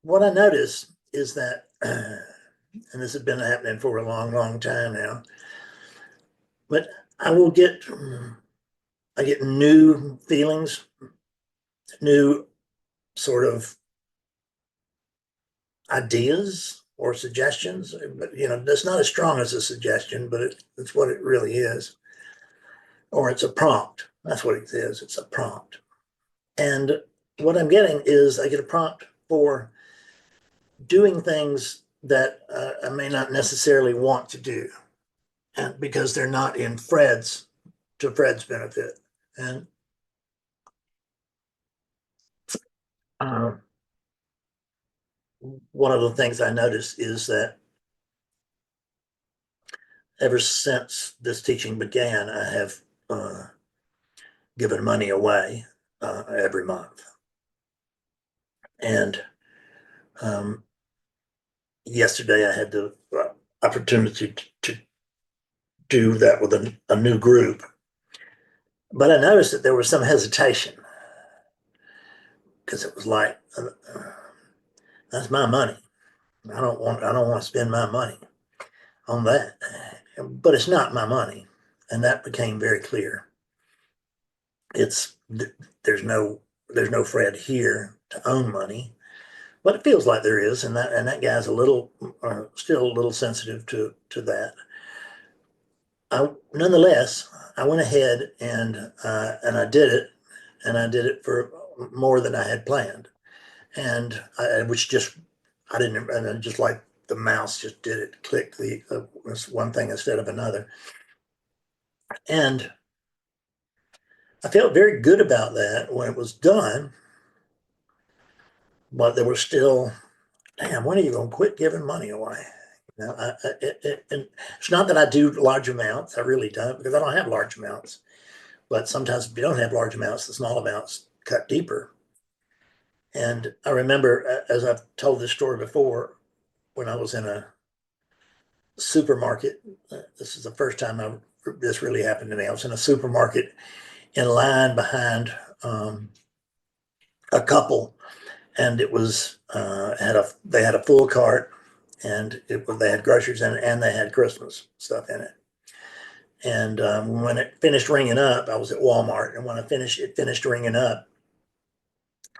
what I notice is that, and this has been happening for a long, long time now, but I will get, I get new feelings, new sort of ideas or suggestions. But it's not as strong as a suggestion, but it's what it really is. Or it's a prompt. That's what it is. It's a prompt. And what I'm getting is I get a prompt for doing things that I may not necessarily want to do, and because they're not in Fred's benefit. And uh, one of the things I notice is that ever since this teaching began, I have given money away every month. And um, yesterday I had the opportunity to do that with a new group. But I noticed that there was some hesitation because it was like, that's my money. I don't want to spend my money on that. But it's not my money. And that became very clear. It's there's no there's no Fred here to own money, but it feels like there is, and that guy's a little still a little sensitive to that. Nonetheless, I went ahead and I did it, and I did it for more than I had planned, and which just I didn't, and then just like the mouse just did it, clicked the one thing instead of another, and I felt very good about that when it was done, but there was still, damn, when are you going to quit giving money away? And it's not that I do large amounts. I really don't, because I don't have large amounts. But sometimes if you don't have large amounts, the small amounts cut deeper. And I remember, as I've told this story before, when I was in a supermarket, this is the first time this really happened to me. I was in a supermarket in line behind a couple, and it was they had a full cart, and they had groceries in it, and they had Christmas stuff in it. And when it finished ringing up, I was at Walmart, and when it finished ringing up,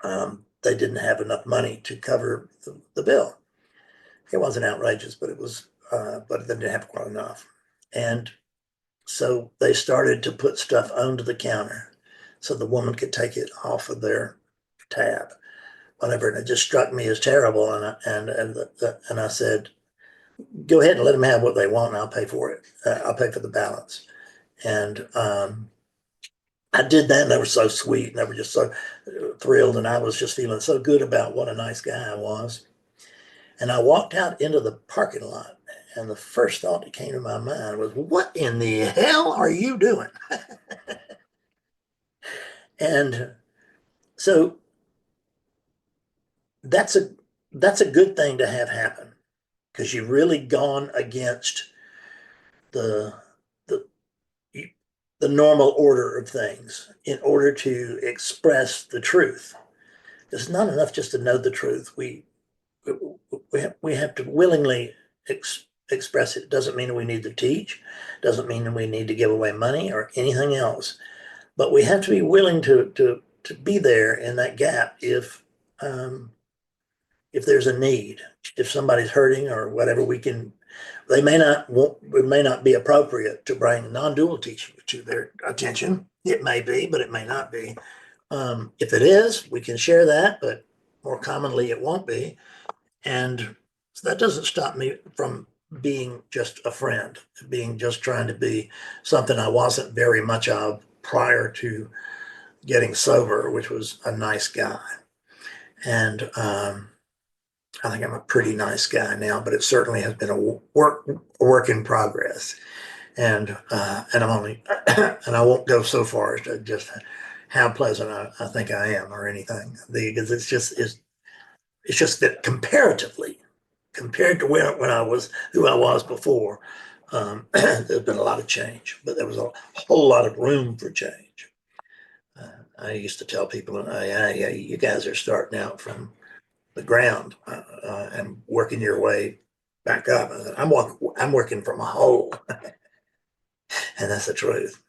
they didn't have enough money to cover the bill. It wasn't outrageous, but but they didn't have quite enough. And so they started to put stuff onto the counter so the woman could take it off of their tab, whatever. And it just struck me as terrible. And I said, go ahead and let them have what they want, and I'll pay for it. I'll pay for the balance. And I did that, and they were so sweet, and they were just so thrilled, and I was just feeling so good about what a nice guy I was. And I walked out into the parking lot, and the first thought that came to my mind was, "What in the hell are you doing?" And so that's a that's a good thing to have happen, because you've really gone against the the the normal order of things in order to express the truth. It's not enough just to know the truth. We have to willingly express it. It doesn't mean we need to teach, doesn't mean we need to give away money or anything else. But we have to be willing to be there in that gap um, if there's a need, if somebody's hurting or whatever. They may not want, it may not be appropriate to bring non-dual teaching to their attention. It may be, but it may not be. If it is, we can share that, but more commonly it won't be. And so that doesn't stop me from being just a friend, being just trying to be something I wasn't very much of prior to getting sober, which was a nice guy. And I think I'm a pretty nice guy now, but it certainly has been a work in progress. And I'm only and I won't go so far as to just how pleasant I think I am or anything, because it's just that comparatively, compared to when I was who I was before, there's been a lot of change, but there was a whole lot of room for change. I used to tell people, yeah, you guys are starting out from the ground and working your way back up. I'm working from a hole, and that's the truth.